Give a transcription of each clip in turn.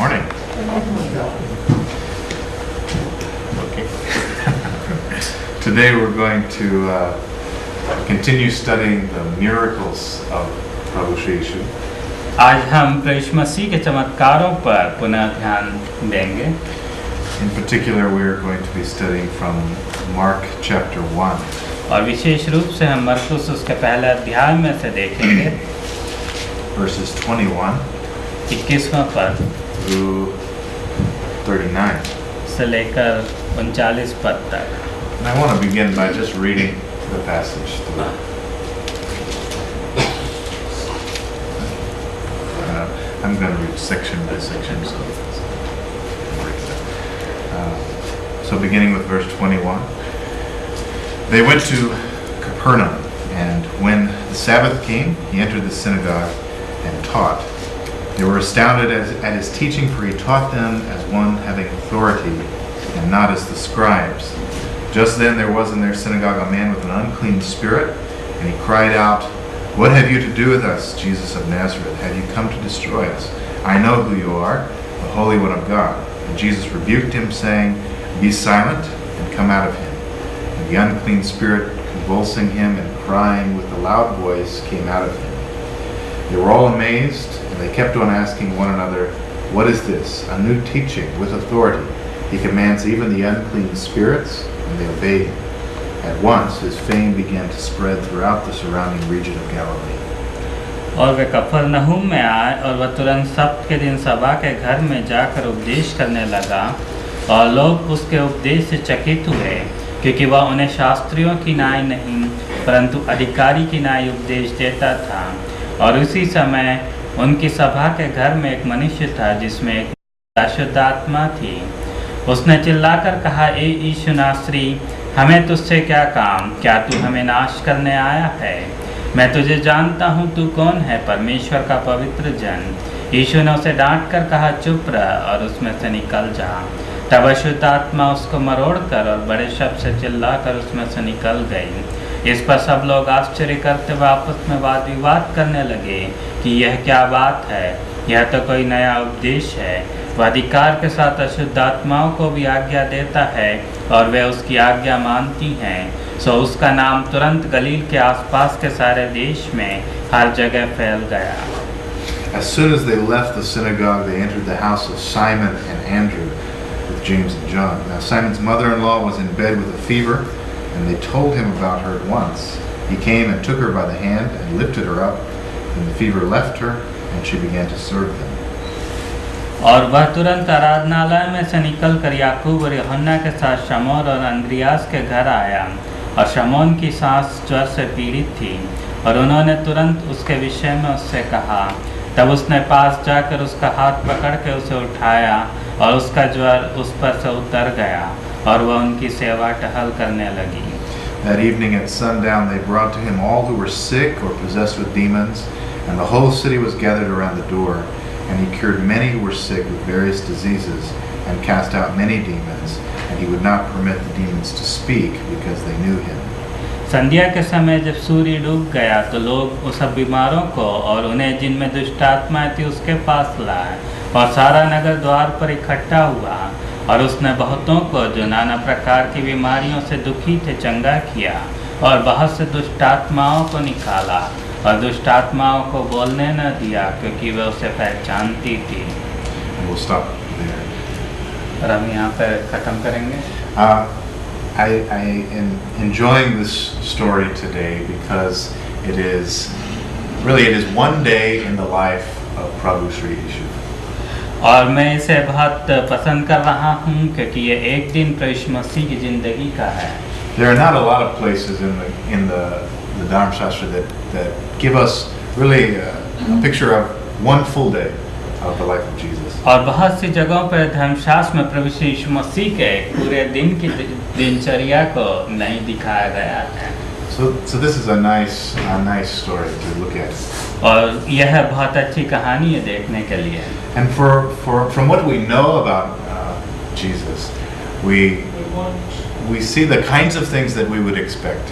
Morning. Okay. Today we're going to continue studying the miracles of Prabhu Shri Yeshu. आज हम प्रभु मसीह के चमत्कारों पर पुनः ध्यान देंगे. In particular, we are going to be studying from Mark chapter 1. और विशेष रूप से हम मरकुस उसके पहले अध्याय में से देखेंगे. Verses 21 21वां पद through 39. से लेकर 39 पद तक. And I want to begin by just reading the passage through. I'm going to read section by section. So beginning with verse 21. They went to Capernaum, and when the Sabbath came, he entered the synagogue and taught. They were astounded at his teaching, for he taught them as one having authority, and not as the scribes. Just then there was in their synagogue a man with an unclean spirit, and he cried out, "What have you to do with us, Jesus of Nazareth? Have you come to destroy us? I know who you are, the Holy One of God." And Jesus rebuked him, saying, "Be silent, and come out of him." And the unclean spirit, convulsing him and crying with a loud voice, came out of him. They were all amazed, and they kept on asking one another, "What is this? A new teaching with authority. He commands even the unclean spirits, and they obey him." At once his fame began to spread throughout the surrounding region of Galilee. और वे कफरनहूम में आए, और वह तुरंत सब्त के दिन सभा के घर में जाकर उपदेश करने लगा, और लोग उसके उपदेश से चकित हुए, क्योंकि वह उन्हें शास्त्रियों की नाई नहीं परंतु अधिकारी की नाई उपदेश देता था. और उसी समय उनकी सभा के घर में एक मनुष्य था जिसमें एक अशुद्ध आत्मा थी. उसने चिल्लाकर कहा, "ए यीशु नासरी, हमें तुझसे क्या काम? क्या तू हमें नाश करने आया है? मैं तुझे जानता हूँ तू कौन है, परमेश्वर का पवित्र जन." यीशु ने उसे डांट कर कहा, "चुप रह और उसमें से निकल जा." तब अशुद्ध आत्मा उसको मरोड़कर और बड़े शब्द से चिल्लाकर उसमें से निकल गई. इस पर सब लोग आश्चर्य करते हुए आपस में वाद विवाद करने लगे कि यह क्या बात है, यह तो कोई नया उपदेश है. वह अधिकार के साथ अशुद्ध आत्माओं को भी आज्ञा देता है, और वे उसकी आज्ञा मानती हैं. सो उसका नाम तुरंत गलील के आसपास के सारे देश में हर जगह फैल गया. As soon as they left the synagogue, they entered the house of Simon and Andrew with James and John. Now Simon's mother-in-law was in bed with a fever, and they told him about her at once. He came and took her by the hand and lifted her up, and the fever left her, and she began to serve them. और वह तुरंत आराधनालय में से निकलकर याकूब और यूहन्ना के साथ शमौन और अंद्रियास के घर आया. और शमौन की सास ज्वर से पीड़ित थी, और उन्होंने तुरंत उसके विषय में उससे कहा. तब उसने पास जाकर उसका हाथ पकड़ के उसे उठाया, और उसका ज्वर उस पर से उतर गया, और वह उनकी सेवा टहल करने लगी. That evening at sundown they brought to him all who were sick or possessed with demons, and the whole city was gathered around the door. And he cured many who were sick with various diseases, and cast out many demons, and he would not permit the demons to speak, because they knew him. संध्या के समय जब सूर्य डूब गया, तो लोग उस सब बीमारों को और उन्हें जिनमें दुष्ट आत्माएं थी उसके पास लाए, और सारा नगर द्वार पर इकट्ठा हुआ. और उसने बहुतों को जो नाना प्रकार की बीमारियों से दुखी थे चंगा किया, और बहुत से दुष्ट आत्माओं को निकाला, और दुष्ट आत्माओं को बोलने न दिया, क्योंकि वे उसे पहचानती थी. We'll stop there. और हम यहाँ पर ख़त्म करेंगे. I am enjoying this story today because it is one day in the life of Prabhu Shri Yeshu. और मैं इसे बहुत पसंद कर रहा हूँ क्योंकि ये एक दिन प्रभु मसीह की ज़िंदगी का है. There are not a lot of places in the Dharma Shastra that give us really a picture of one full day of the life of Jesus. और बहुत सी जगहों पर धर्मशास्त्र में प्रभु यीशु मसीह के पूरे दिन की दिनचर्या को नहीं दिखाया गया है. So this is a nice story to look at. और यह बहुत अच्छी कहानी है देखने के लिए. And from what we know about Jesus, we see the kinds of things that we would expect.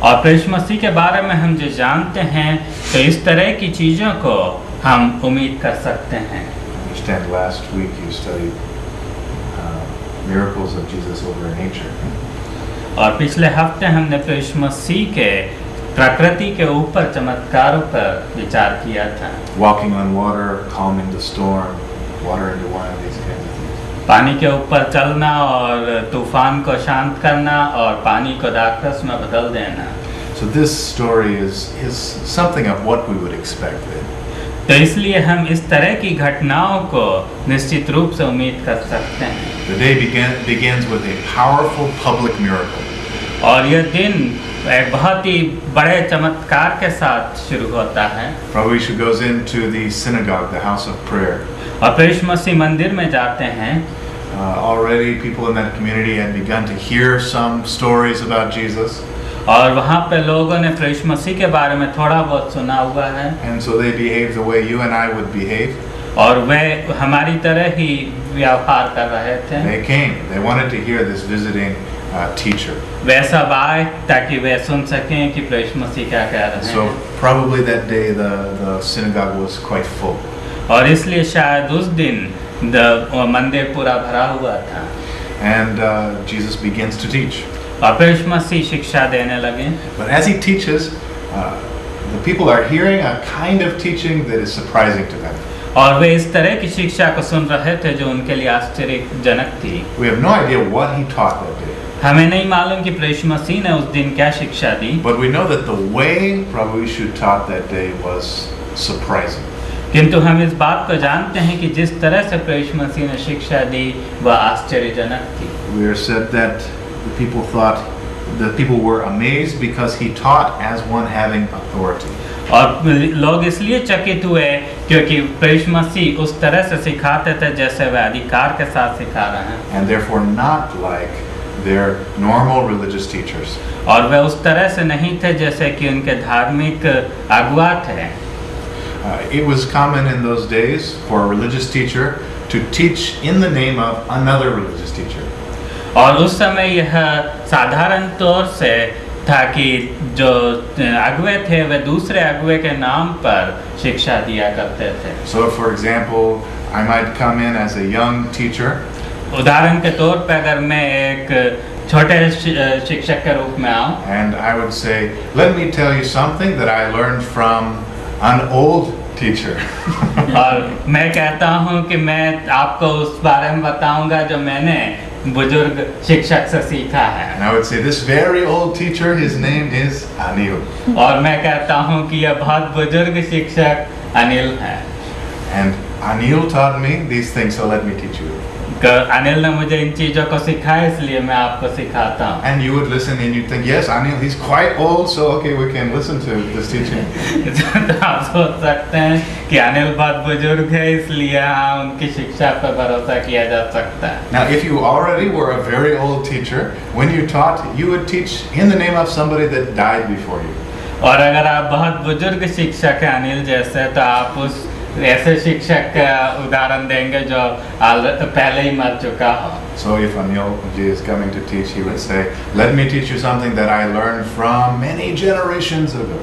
और प्रभु मसीह के बारे में हम जो जानते हैं, तो इस तरह की चीज़ों को हम उम्मीद कर सकते हैं. understand last week you studied miracles of Jesus over nature. और पिछले हफ्ते हमने प्रभु मसीह के प्रकृति के ऊपर चमत्कारों पर विचार किया था। Walking on water, calming the storm, water into wine, these kinds of things. पानी के ऊपर चलना और तूफान को शांत करना और पानी को द्राक्षरस में बदल देना। So this story is something of what we would expect. तो इसलिए हम इस तरह की घटनाओं को निश्चित रूप से उम्मीद कर सकते हैं। The day begins with a powerful public miracle. और यह दिन एक बहुत ही बड़े चमत्कार के साथ शुरू होता है। Prabhu Yishu goes into the synagogue, the house of prayer. और प्रभु मसीह मंदिर में जाते हैं। Already people in that community had begun to hear some stories about Jesus. और वहाँ पे लोगों ने प्रभु मसीह के बारे में थोड़ा बहुत सुना हुआ है। And so they behaved the way you and I would behave. और वे हमारी तरह ही व्यवहार कर रहे थे। They came. They wanted to hear this visiting teacher. वे सब आए ताकि वे सुन सकें कि प्रभु मसीह क्या कह रहे हैं। So probably that day the synagogue was quite full. और इसलिए शायद उस दिन मंदिर पूरा भरा हुआ था। And Jesus begins to teach. और प्रभु मसीह शिक्षा देने लगे। But as he teaches, the people are hearing a kind of teaching that is surprising to them. और वे इस तरह की शिक्षा को सुन रहे थे जो उनके लिए आश्चर्यजनक थी। We have no idea what he taught that day. हमें नहीं मालूम कि प्रभु मसीह ने उस दिन क्या शिक्षा दी। But we know that the way Prabhu Yishu taught that day was surprising. किंतु हम इस बात को जानते हैं कि जिस तरह से प्रभु मसीह ने शिक्षा दी वह आश्चर्यजनक थी। We are said that the people were amazed because he taught as one having authority. और लोग इसलिए चकित हुए क्योंकि प्रभु मसीह उस तरह से सिखाते थे जैसे वे अधिकार के साथ सिखा रहे हैं। And therefore not like their normal religious teachers. और वे उस तरह से नहीं थे जैसे कि उनके धार्मिक अगुआ थे। It was common in those days for a religious teacher to teach in the name of another religious teacher. और उस समय यह साधारण तौर से था कि जो अगुए थे वे दूसरे अगुए के नाम पर शिक्षा दिया करते थे। So for example, I might come in as a young teacher. उदाहरण के तौर पर अगर मैं एक छोटे शिक्षक के रूप में आऊं, And I would say, let me tell you something that I learned from an old teacher. और मैं कहता हूं कि मैं आपको उस बारे में बताऊंगा जो मैंने बुजुर्ग शिक्षक से सीखा है। And I would say, this very old teacher, his name is Anil. और मैं कहता हूं कि यह बहुत बुजुर्ग शिक्षक अनिल है। And Anil taught me these things, so let me teach you. Anil ने मुझे इन चीजों को सिखाया इसलिए मैं आपको सिखाता हूँ। And you would listen and you'd think, yes, Anil, he's quite old, so okay, we can listen to this teaching. तो आप सोच सकते हैं कि अनिल बहुत बुजुर्ग है इसलिए हाँ उनकी शिक्षा पर भरोसा किया जा सकता है। Now, if you already were a very old teacher, when you taught, you would teach in the name of somebody that died before you. और अगर आप बहुत बुजुर्ग शिक्षक हैं अनिल जैसे तो आप उस ऐसे शिक्षक का उदाहरण देंगे जो पहले ही मर चुका हो। So if Anil is coming to teach, he would say, let me teach you something that I learned from many generations ago.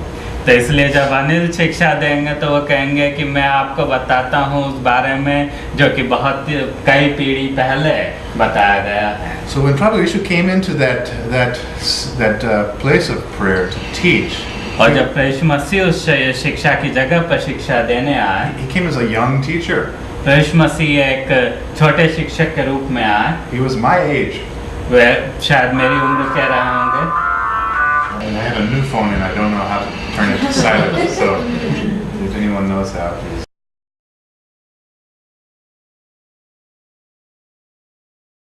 तो इसलिए जब अनिल शिक्षा देंगे तो वो कहेंगे कि मैं आपको बताता हूँ उस बारे में जो कि बहुत कई पीढ़ी पहले बताया गया है। So when Prabhu Yishu came into that place of prayer to teach, और जब प्रभु मसीह उस शिक्षा की जगह पर शिक्षा देने आए, he came as a young teacher. प्रभु मसीह एक छोटे शिक्षक के रूप में आए। He was my age. वे शायद मेरी उम्र के रहे होंगे। And I have a new phone and I don't know how to turn it to silent. So if anyone knows how, please.